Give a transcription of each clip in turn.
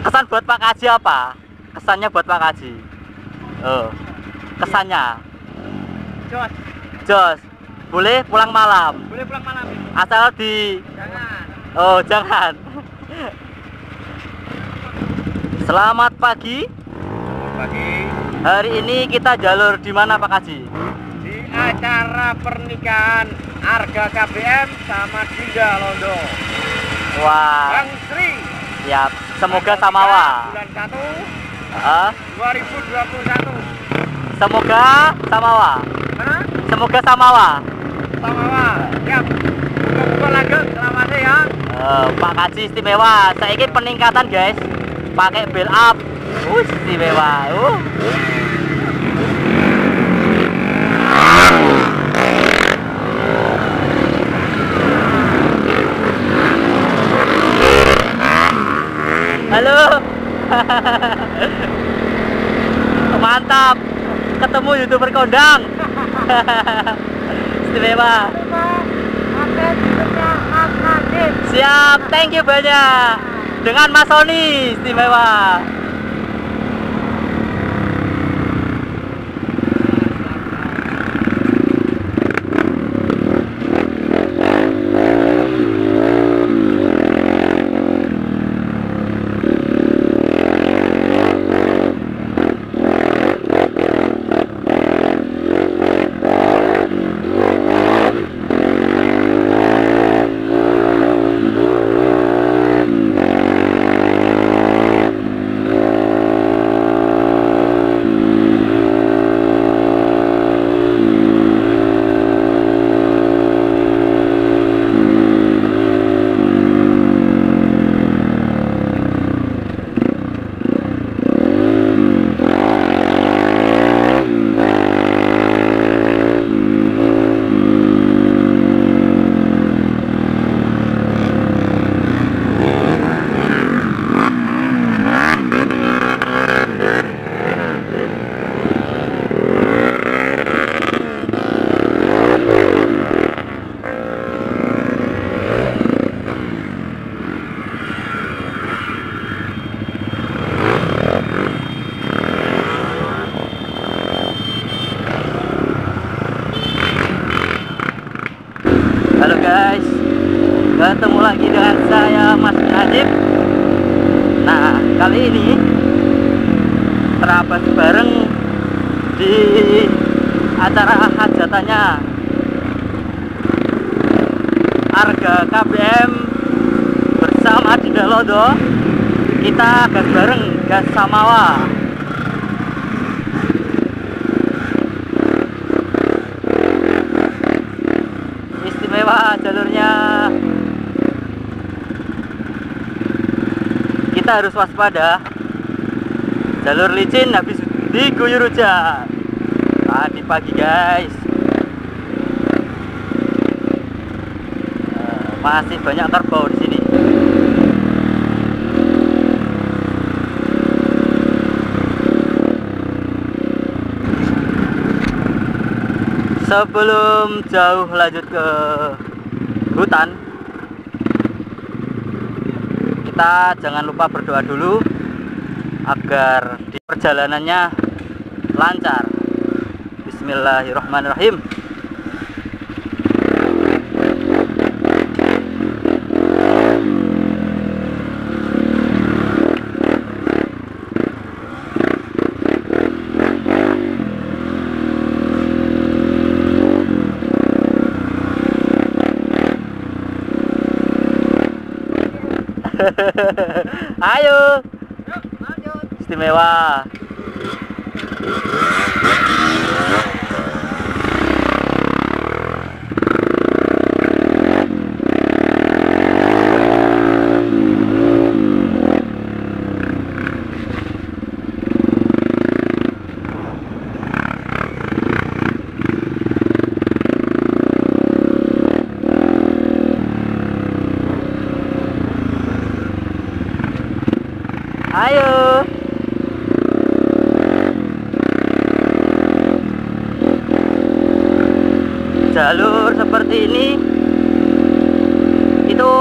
Kesan buat Pak Kaji apa? Kesannya buat Pak Kaji. Oh, kesannya. Jos. Jos. Boleh pulang malam. Boleh pulang malam ini. Asal di. Jangan. Oh, jangan. Selamat pagi. Pagi. Hari ini kita jalur di mana Pak Kaji? Di acara pernikahan Arga KBM sama Dinda Londo. Wah. Bang Sri. Siap. Semoga samawa. Bulan 1 Ah, 2021. semoga samawa. Mana? Semoga samawa. Samawa. Siap. Buka lanjut. Selamat ya. Pak Kaji istimewa. Saya ini peningkatan guys. Pakai bel up. Istimewa. Halo. Mantap. Ketemu YouTuber kondang. Istimewa. Siap, thank you banyak. Dengan Mas Sony, istimewa. Halo guys, ketemu lagi dengan saya Mas Najib. Nah, kali ini terabas bareng di acara hajatannya Arga KBM bersama Dinda Londo. Kita gas bareng, gas samawa. Istimewa jalurnya. Kita harus waspada. Jalur licin habis diguyur hujan. Tadi pagi guys. Masih banyak kerbau di sini. Sebelum jauh lanjut ke hutan, kita jangan lupa berdoa dulu agar di perjalanannya lancar. Bismillahirrahmanirrahim. Ayo. Istimewa. Ayo. Jalur seperti ini itu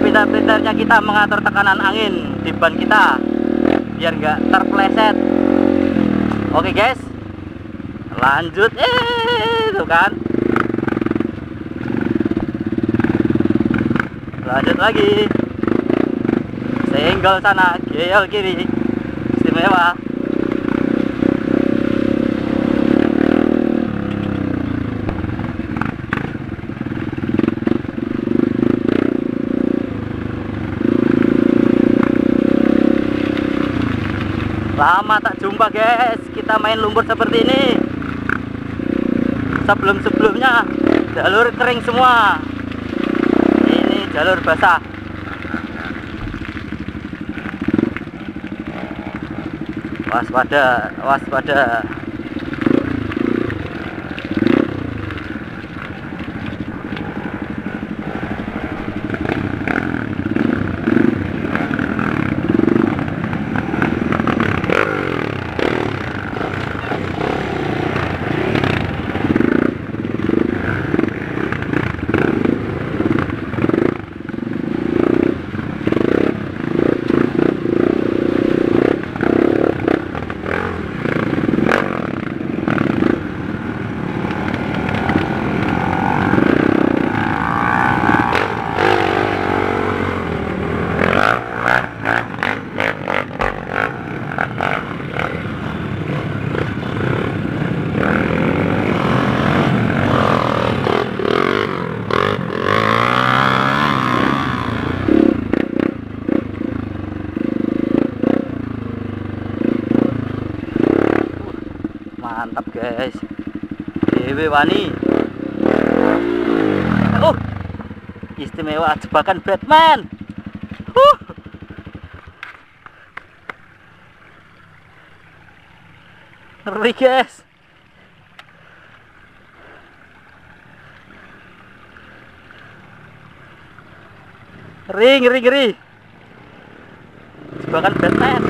Sepintar-pintarnya kita mengatur tekanan angin di ban kita biar nggak terpleset. Oke guys, lanjut. Tuh kan, lanjut lagi. Senggol sana, geol kiri, istimewa. Lama tak jumpa guys, kita main lumpur seperti ini. Sebelum-sebelumnya jalur kering semua, ini jalur basah. Waspada, waspada. Mantap guys, dewe wani. Istimewa, jebakan Batman. Ngeri guys. Ngeri. Jebakan Batman.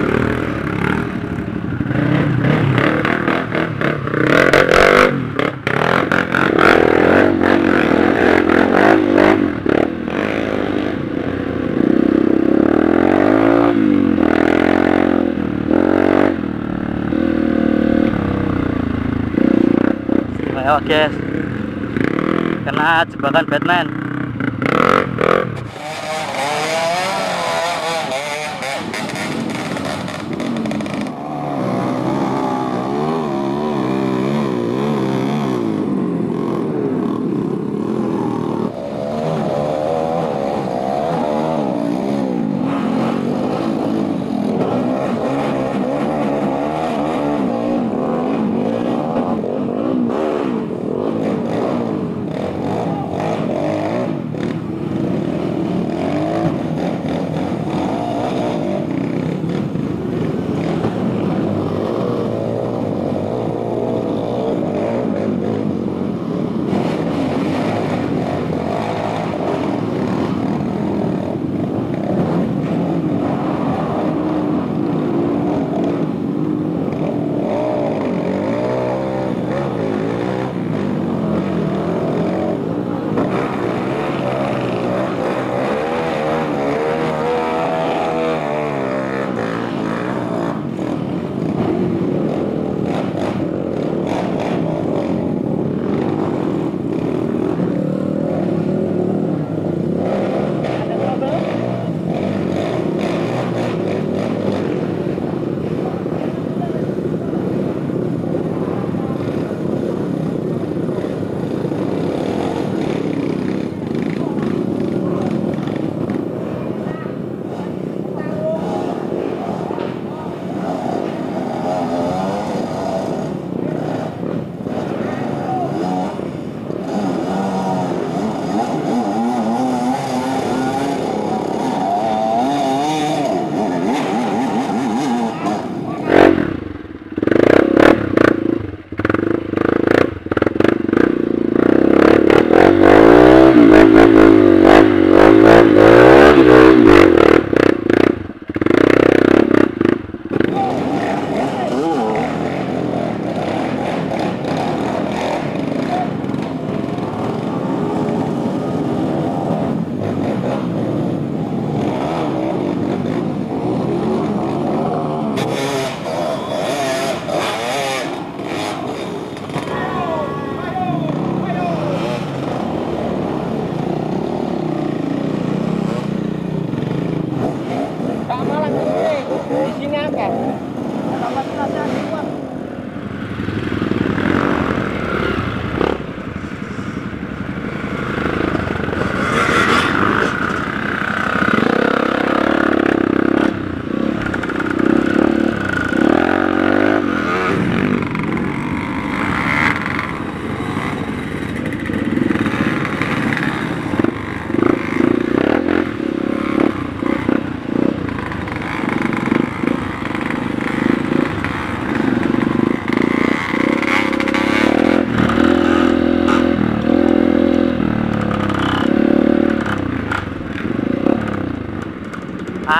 Ayo guys, kena jebakan Batman.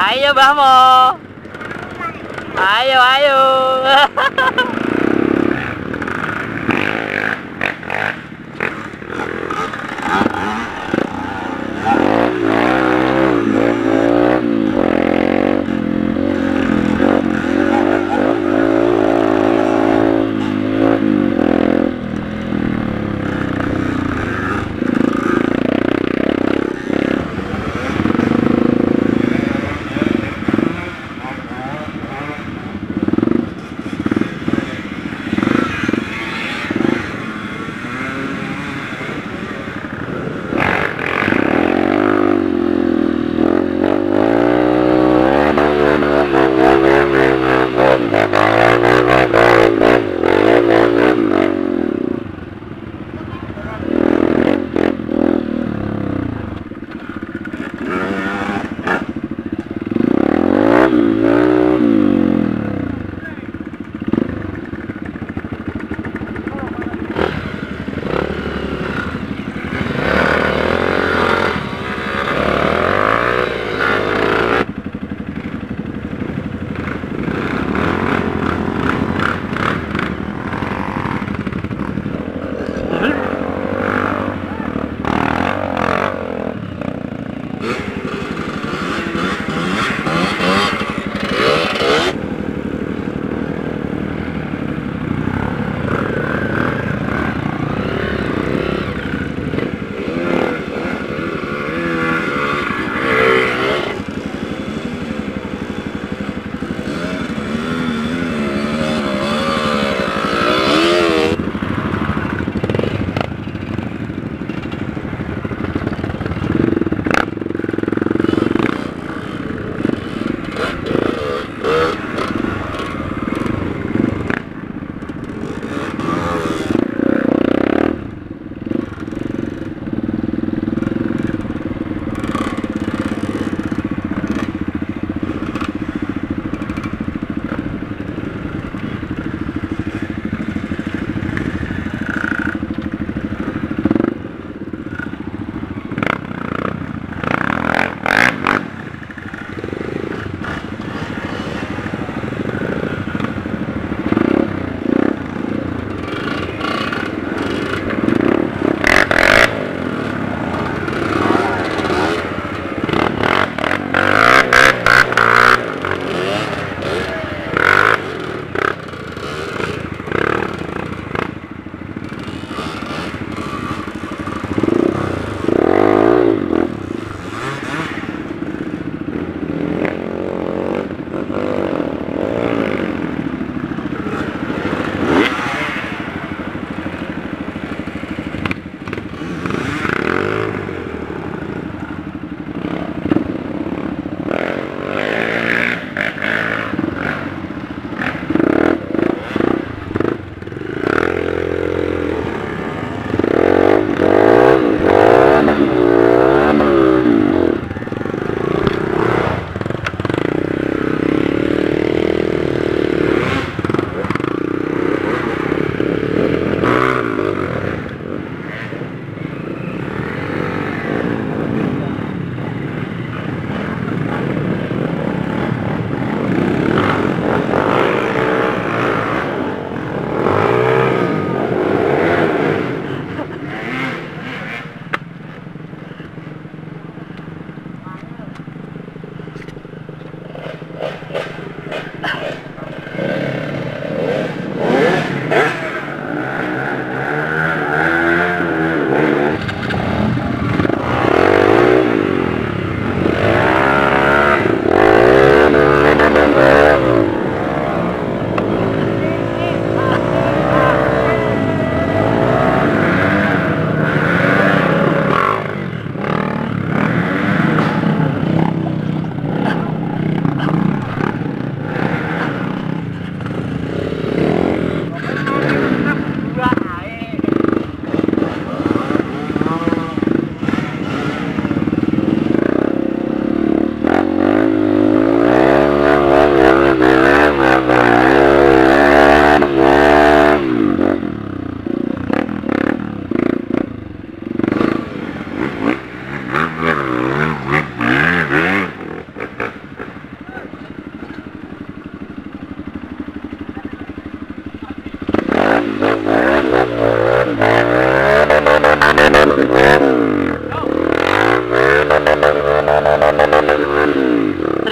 Ayo Bahmo. Ayo, ayo.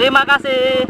Terima kasih.